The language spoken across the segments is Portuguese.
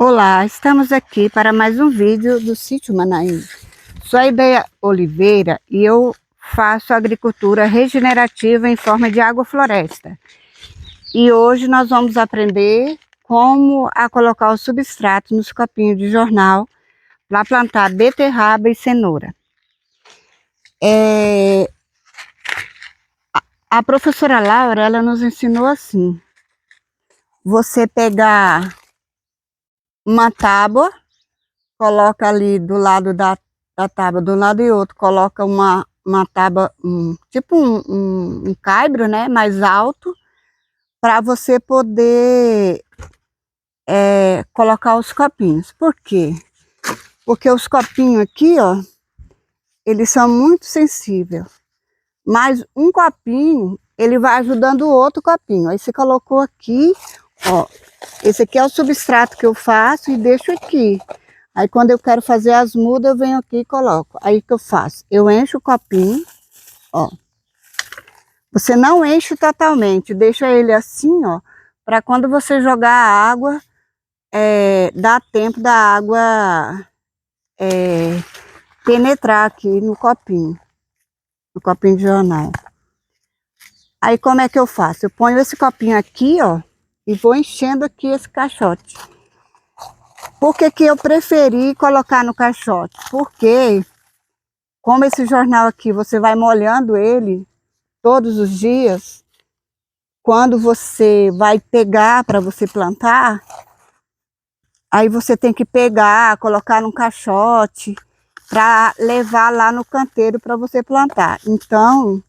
Olá, estamos aqui para mais um vídeo do Sítio Manaim. Sou a Ideia Oliveira e eu faço agricultura regenerativa em forma de agrofloresta. E hoje nós vamos aprender como a colocar o substrato nos copinhos de jornal para plantar beterraba e cenoura. A professora Laura, ela nos ensinou assim: você pegar uma tábua, coloca ali do lado da tábua, do lado e outro, coloca uma tábua, tipo um caibro, né, mais alto, para você poder colocar os copinhos. Por quê? Porque os copinhos aqui, ó, eles são muito sensíveis. Mas um copinho, ele vai ajudando o outro copinho. Aí você colocou aqui, ó, esse aqui é o substrato que eu faço e deixo aqui. Aí quando eu quero fazer as mudas, eu venho aqui e coloco. Aí o que eu faço? Eu encho o copinho, ó. Você não enche totalmente, deixa ele assim, ó, para quando você jogar a água, dá tempo da água penetrar aqui no copinho de jornal. Aí como é que eu faço? Eu ponho esse copinho aqui, ó, e vou enchendo aqui esse caixote. Por que que eu preferi colocar no caixote? Porque como esse jornal aqui, você vai molhando ele todos os dias, quando você vai pegar para você plantar, aí você tem que pegar, colocar num caixote, para levar lá no canteiro para você plantar. Então,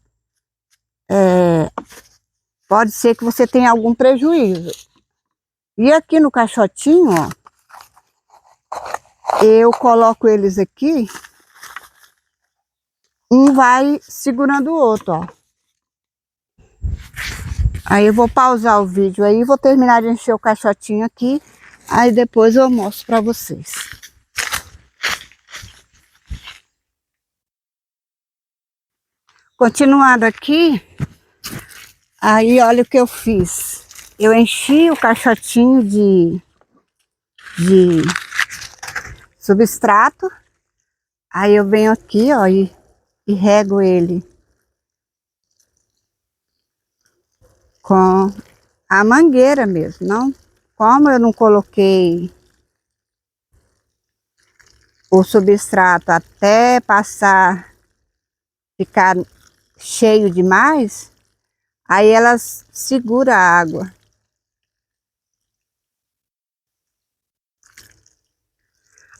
pode ser que você tenha algum prejuízo. E aqui no caixotinho, ó, eu coloco eles aqui, um vai segurando o outro, ó. Aí eu vou pausar o vídeo aí, vou terminar de encher o caixotinho aqui, aí depois eu mostro para vocês. Continuando aqui, aí olha o que eu fiz. Eu enchi o caixotinho de substrato, aí eu venho aqui, ó, e rego ele com a mangueira mesmo, não? Como eu não coloquei o substrato até passar, ficar cheio demais, aí elas seguram a água.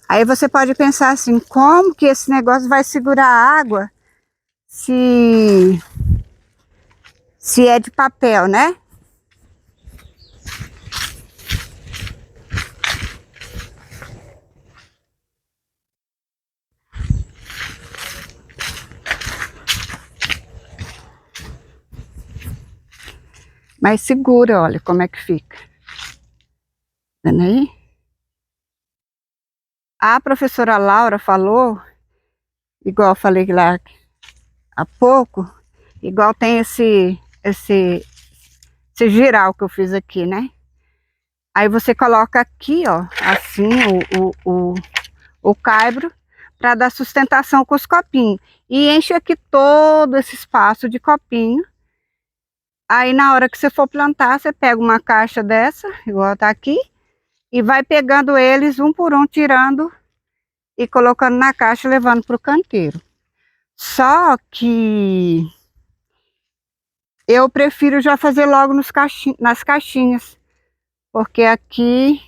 Aí você pode pensar assim, como que esse negócio vai segurar a água se é de papel, né? Mas segura, olha como é que fica. Tá vendo aí? A professora Laura falou, igual eu falei lá há pouco, igual tem esse giral que eu fiz aqui, né? Aí você coloca aqui, ó, assim, o caibro, para dar sustentação com os copinhos. E enche aqui todo esse espaço de copinho. Aí na hora que você for plantar, você pega uma caixa dessa, igual tá aqui, e vai pegando eles um por um, tirando e colocando na caixa, levando para o canteiro. Só que eu prefiro já fazer logo nas caixinhas, porque aqui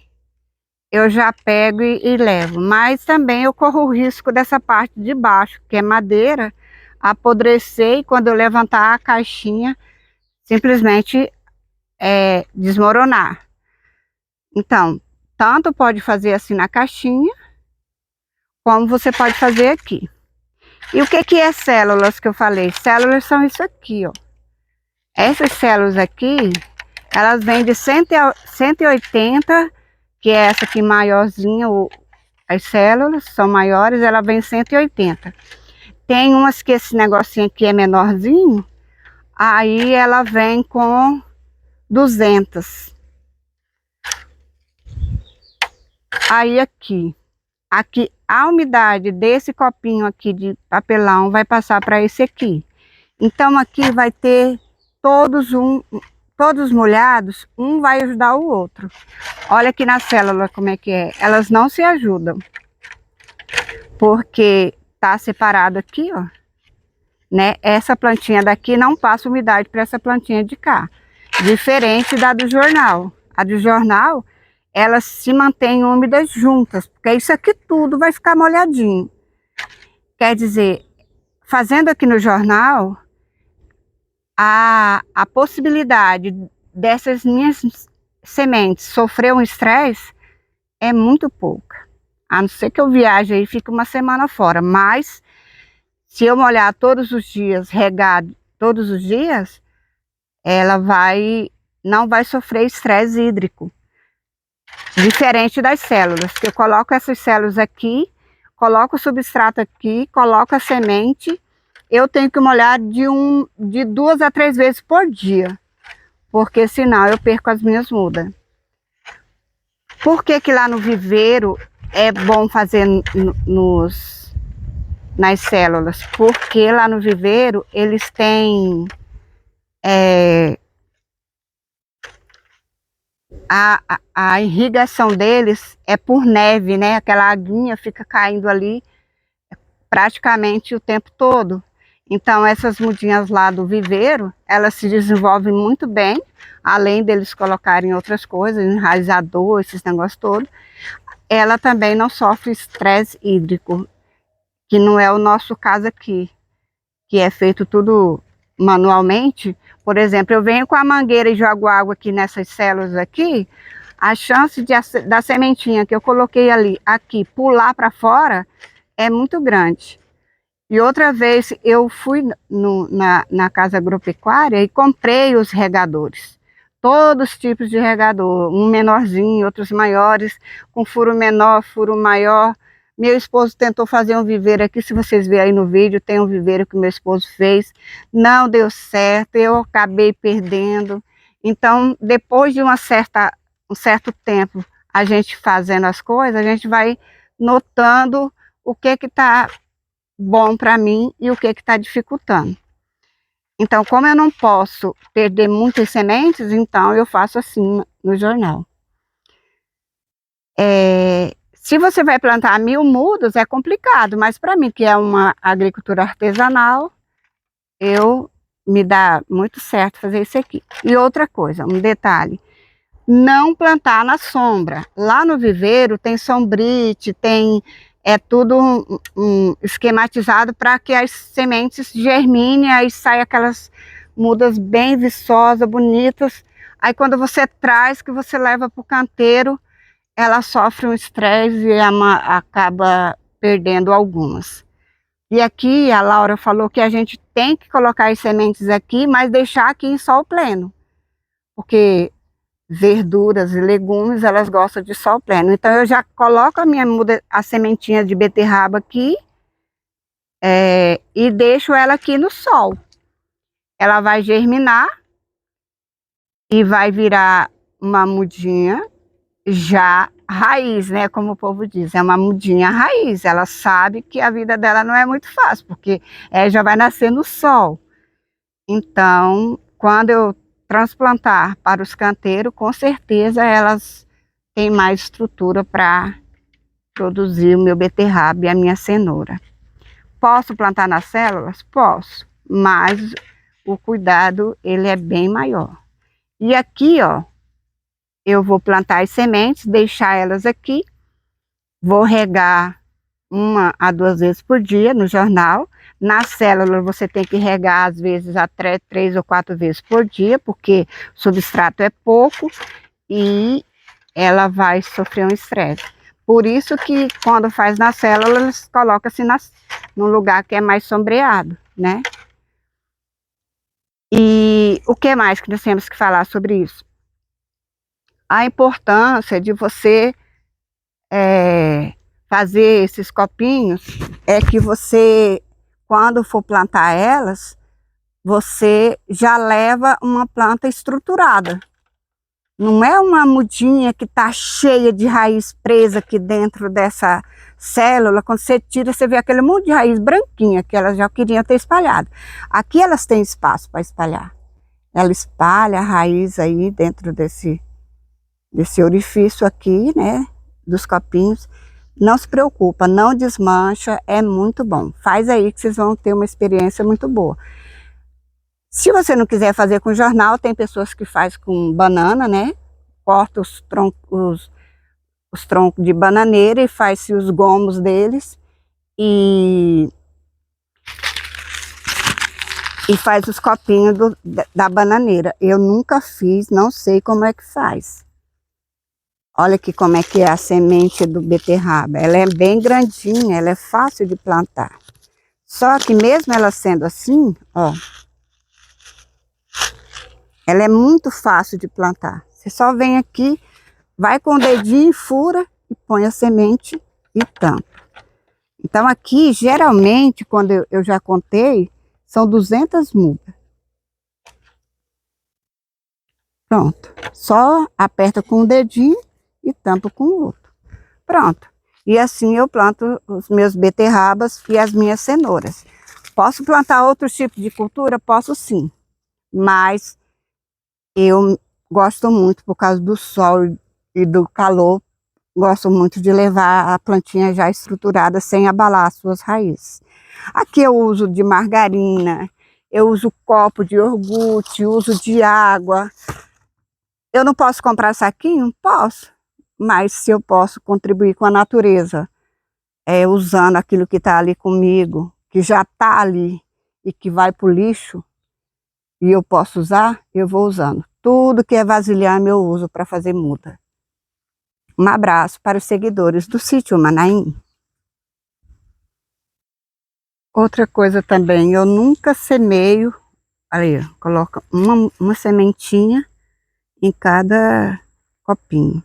eu já pego e levo. Mas também eu corro o risco dessa parte de baixo, que é madeira, apodrecer e quando eu levantar a caixinha, simplesmente desmoronar. Então, tanto pode fazer assim na caixinha, como você pode fazer aqui. E o que que é células que eu falei? Células são isso aqui, ó. Essas células aqui, elas vêm de 180, que é essa aqui maiorzinha, as células são maiores, ela vem 180. Tem umas que esse negocinho aqui é menorzinho, aí ela vem com 200. Aí aqui a umidade desse copinho aqui de papelão vai passar para esse aqui. Então aqui vai ter todos molhados, um vai ajudar o outro. Olha aqui na célula como é que é. Elas não se ajudam. Porque tá separado aqui, ó. Né? Essa plantinha daqui não passa umidade para essa plantinha de cá. Diferente da do jornal. A do jornal, elas se mantêm úmidas juntas, porque isso aqui tudo vai ficar molhadinho. Quer dizer, fazendo aqui no jornal, a possibilidade dessas minhas sementes sofrer um estresse é muito pouca. A não ser que eu viaje aí e fique uma semana fora, mas se eu molhar todos os dias, regar todos os dias, ela não vai sofrer estresse hídrico. Diferente das células, que eu coloco essas células aqui, coloco o substrato aqui, coloco a semente, eu tenho que molhar de 2 a 3 vezes por dia, porque senão eu perco as minhas mudas. Por que que lá no viveiro é bom fazer nas células? Porque lá no viveiro eles têm a irrigação deles é por neve, né? Aquela aguinha fica caindo ali praticamente o tempo todo. Então essas mudinhas lá do viveiro, elas se desenvolvem muito bem, além deles colocarem outras coisas, enraizador, esses negócios todos. Ela também não sofre estresse hídrico, que não é o nosso caso aqui, que é feito tudo manualmente. Por exemplo, eu venho com a mangueira e jogo água aqui nessas células aqui, a chance da sementinha que eu coloquei ali, aqui, pular para fora, é muito grande. E outra vez eu fui na casa agropecuária e comprei os regadores. Todos os tipos de regador, um menorzinho, outros maiores, com furo menor, furo maior. Meu esposo tentou fazer um viveiro aqui, se vocês verem aí no vídeo, tem um viveiro que meu esposo fez. Não deu certo, eu acabei perdendo. Então, depois de um certo tempo, a gente fazendo as coisas, a gente vai notando o que está bom para mim e o que está dificultando. Então, como eu não posso perder muitas sementes, então eu faço assim no jornal. Se você vai plantar 1000 mudas, é complicado, mas para mim, que é uma agricultura artesanal, me dá muito certo fazer isso aqui. E outra coisa, um detalhe, não plantar na sombra. Lá no viveiro tem sombrite, é tudo esquematizado para que as sementes germinem, aí saem aquelas mudas bem viçosas, bonitas. Aí quando você traz, que você leva para o canteiro, ela sofre um estresse e acaba perdendo algumas. E aqui a Laura falou que a gente tem que colocar as sementes aqui, mas deixar aqui em sol pleno, porque verduras e legumes, elas gostam de sol pleno. Então eu já coloco a sementinha de beterraba aqui e deixo ela aqui no sol. Ela vai germinar e vai virar uma mudinha já raiz, né? Como o povo diz, é uma mudinha raiz. Ela sabe que a vida dela não é muito fácil, porque já vai nascer no sol. Então, quando eu transplantar para os canteiros, com certeza elas têm mais estrutura para produzir o meu beterraba e a minha cenoura. Posso plantar nas células? Posso, mas o cuidado ele é bem maior. E aqui, ó, eu vou plantar as sementes, deixar elas aqui, vou regar 1 a 2 vezes por dia no jornal. Na célula você tem que regar às vezes até 3 ou 4 vezes por dia, porque o substrato é pouco e ela vai sofrer um estresse. Por isso que quando faz na célula, eles colocam assim num lugar que é mais sombreado, né? E o que mais que nós temos que falar sobre isso? A importância de você fazer esses copinhos é que você, quando for plantar elas, você já leva uma planta estruturada. Não é uma mudinha que está cheia de raiz presa aqui dentro dessa célula. Quando você tira, você vê aquele monte de raiz branquinha que elas já queriam ter espalhado. Aqui elas têm espaço para espalhar. Ela espalha a raiz aí dentro desse orifício aqui, né? Dos copinhos. Não se preocupa, não desmancha, é muito bom. Faz aí que vocês vão ter uma experiência muito boa. Se você não quiser fazer com jornal, tem pessoas que faz com banana, né? Corta os troncos de bananeira e faz os gomos deles e faz os copinhos da bananeira. Eu nunca fiz, não sei como é que faz. Olha aqui como é que é a semente do beterraba. Ela é bem grandinha, ela é fácil de plantar. Só que mesmo ela sendo assim, ó, ela é muito fácil de plantar. Você só vem aqui, vai com o dedinho, fura e põe a semente e tampa. Então aqui, geralmente, quando eu já contei, são 200 mudas. Pronto. Só aperta com o dedinho e tampa com o outro. Pronto. E assim eu planto os meus beterrabas e as minhas cenouras. Posso plantar outros tipos de cultura? Posso sim. Mas eu gosto muito, por causa do sol e do calor, gosto muito de levar a plantinha já estruturada sem abalar as suas raízes. Aqui eu uso de margarina, eu uso copo de iogurte, uso de água. Eu não posso comprar saquinho? Posso. Mas se eu posso contribuir com a natureza, usando aquilo que está ali comigo, que já está ali e que vai para o lixo, e eu posso usar, eu vou usando. Tudo que é vasilhame eu uso para fazer muda. Um abraço para os seguidores do Sítio Manaim. Outra coisa também, eu nunca semeio, aí, coloca uma sementinha em cada copinho.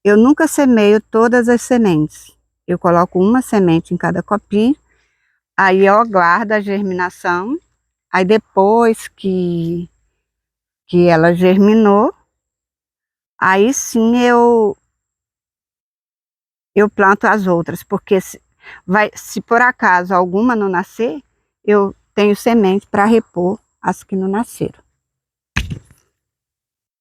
Eu nunca semeio todas as sementes. Eu coloco uma semente em cada copinho, aí eu aguardo a germinação, aí depois que ela germinou, aí sim eu planto as outras, porque se por acaso alguma não nascer, eu tenho semente para repor as que não nasceram.